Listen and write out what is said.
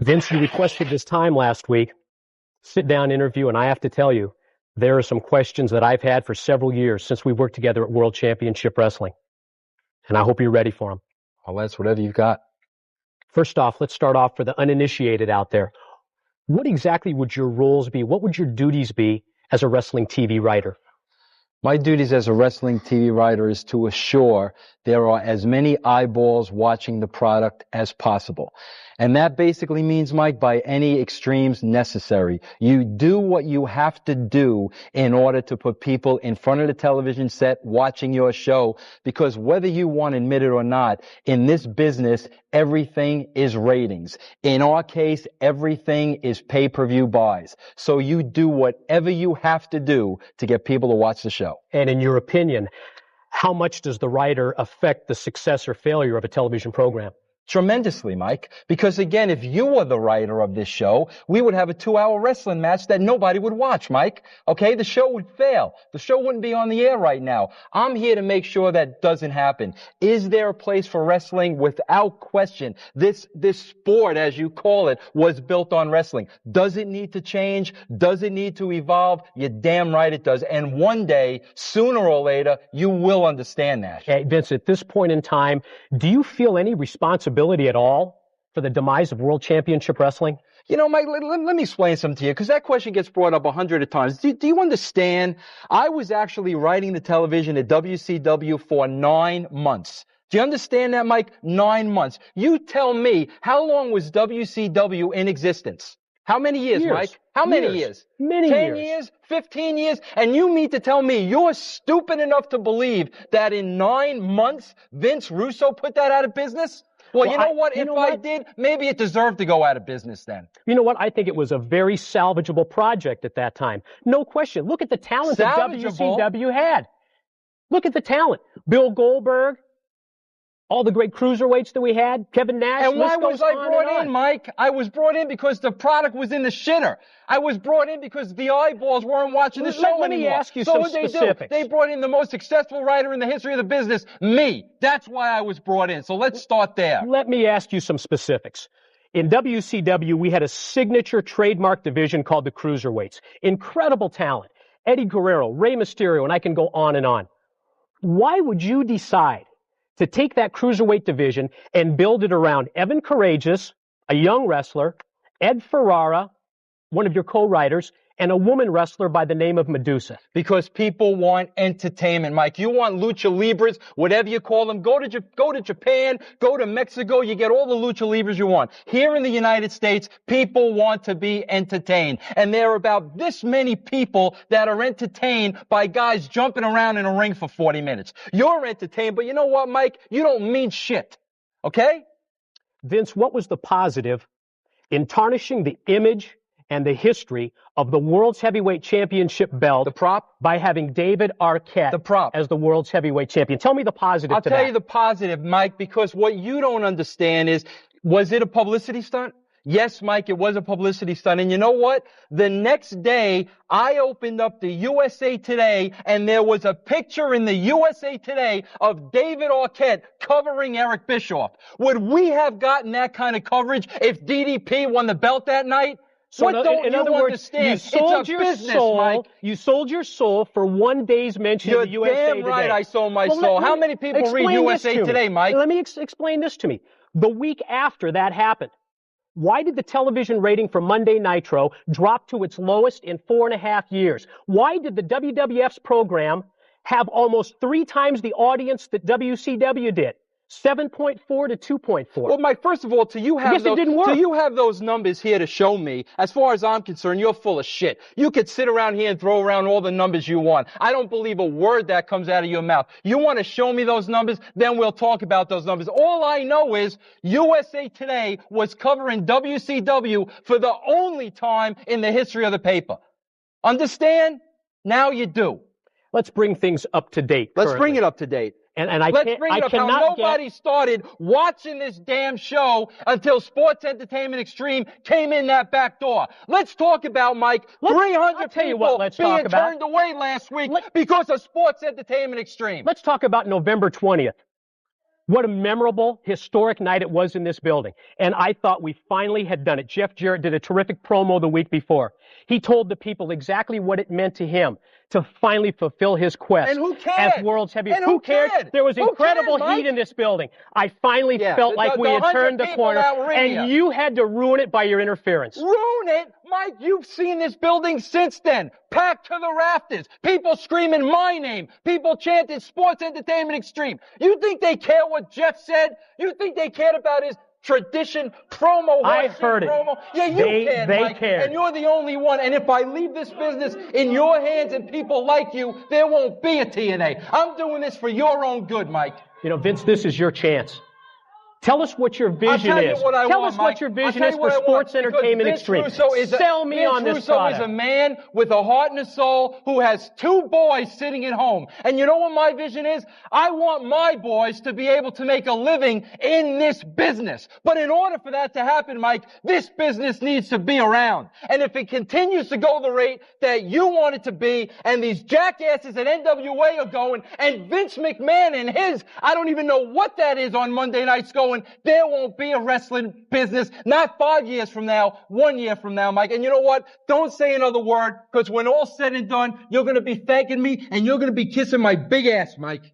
Vince, you requested this time last week, sit-down interview, and I have to tell you, there are some questions that I've had for several years since we worked together at World Championship Wrestling, and I hope you're ready for them. I'll answer whatever you've got. First off, let's start off for the uninitiated out there. What exactly would your roles be? What would your duties be as a wrestling TV writer? My duties as a wrestling TV writer is to assure there are as many eyeballs watching the product as possible. And that basically means, Mike, by any extremes necessary. You do what you have to do in order to put people in front of the television set watching your show, because whether you want to admit it or not, in this business, everything is ratings. In our case, everything is pay-per-view buys. So you do whatever you have to do to get people to watch the show. And in your opinion, how much does the writer affect the success or failure of a television program? Tremendously, Mike. Because again, if you were the writer of this show, we would have a 2-hour wrestling match that nobody would watch, Mike. Okay? The show would fail. The show wouldn't be on the air right now. I'm here to make sure that doesn't happen. Is there a place for wrestling? Without question. This sport, as you call it, was built on wrestling. Does it need to change? Does it need to evolve? You're damn right it does. And one day, sooner or later, you will understand that. Hey, Vince, at this point in time, do you feel any responsibility at all for the demise of World Championship Wrestling? You know, Mike, let me explain something to you, because that question gets brought up 100 times. Do you understand? I was actually writing the television at WCW for 9 months. Do you understand that, Mike? 9 months. You tell me, how long was WCW in existence? How many years, Mike? How many years? Many 10 years. years? 15 years? And you mean to tell me you're stupid enough to believe that in 9 months, Vince Russo put that out of business? Well, you know what? If I did, maybe it deserved to go out of business then. You know what? I think it was a very salvageable project at that time. No question. Look at the talent that WCW had. Look at the talent. Bill Goldberg, all the great cruiserweights that we had, Kevin Nash. And why was I brought in, Mike? I was brought in because the product was in the shitter. I was brought in because the eyeballs weren't watching the show anymore. Let me ask you some specifics. They brought in the most successful writer in the history of the business, me. That's why I was brought in. So let's start there. Let me ask you some specifics. In WCW, we had a signature trademark division called the Cruiserweights. Incredible talent. Eddie Guerrero, Rey Mysterio, and I can go on and on. Why would you decide to take that cruiserweight division and build it around Evan Courageous, a young wrestler, Ed Ferrara, one of your co-writers, and a woman wrestler by the name of Medusa? Because people want entertainment, Mike. You want lucha libras, whatever you call them. Go to Japan, go to Mexico. You get all the lucha libras you want. Here in the United States, people want to be entertained. And there are about this many people that are entertained by guys jumping around in a ring for 40 minutes. You're entertained, but you know what, Mike? You don't mean shit. Okay? Vince, what was the positive in tarnishing the image and the history of the World's Heavyweight Championship belt? The prop? By having David Arquette as the World's Heavyweight Champion. Tell me the positive to that. I'll tell you the positive, Mike, because what you don't understand is, was it a publicity stunt? Yes, Mike, it was a publicity stunt. And you know what? The next day, I opened up the USA Today, and there was a picture in the USA Today of David Arquette covering Eric Bischoff. Would we have gotten that kind of coverage if DDP won the belt that night? So what don't in other you words, understand? you sold it's a your business, soul, Mike. You sold your soul for one day's mention of the USA Today. You're damn right I sold my soul. How many people read USA Today, Mike? Let me explain this to me. The week after that happened, why did the television rating for Monday Nitro drop to its lowest in 4.5 years? Why did the WWF's program have almost 3 times the audience that WCW did? 7.4 to 2.4. Well, Mike, first of all, it didn't work. Do you have those numbers here to show me? As far as I'm concerned, you're full of shit. You could sit around here and throw around all the numbers you want. I don't believe a word that comes out of your mouth. You want to show me those numbers? Then we'll talk about those numbers. All I know is USA Today was covering WCW for the only time in the history of the paper. Understand? Now you do. Let's bring things up to date. Let's bring it up to date. Let's bring it up how nobody started watching this damn show until Sports Entertainment Extreme came in that back door. Let's talk about, Mike, 300 people being turned away last week because of Sports Entertainment Extreme. Let's talk about November 20th. What a memorable, historic night it was in this building. And I thought we finally had done it. Jeff Jarrett did a terrific promo the week before. He told the people exactly what it meant to him to finally fulfill his quest And who cared? as world's heavyweight. And who cared? cared? There was Who incredible cared, Mike? heat in this building. I finally felt like we had turned the corner, and you had to ruin it by your interference. Ruin it? Mike, you've seen this building since then. Packed to the rafters. People screaming my name. People chanting Sports Entertainment Extreme. You think they care what Jeff said? You think they cared about his tradition promo? I heard it. Promo? Yeah, you can, they Mike. cared. And you're the only one. And if I leave this business in your hands and people like you, there won't be a TNA. I'm doing this for your own good, Mike. You know, Vince, this is your chance. Tell us what your vision is. Tell us what your vision is for Sports Entertainment Extreme. Sell me on this product. Vince Russo is a man with a heart and a soul who has 2 boys sitting at home. And you know what my vision is? I want my boys to be able to make a living in this business. But in order for that to happen, Mike, this business needs to be around. And if it continues to go the rate that you want it to be, and these jackasses at NWA are going, and Vince McMahon and his, I don't even know what that is on Monday nights going, there won't be a wrestling business, not 5 years from now, 1 year from now, Mike. And you know what? Don't say another word, because when all's said and done, you're going to be thanking me and you're going to be kissing my big ass, Mike.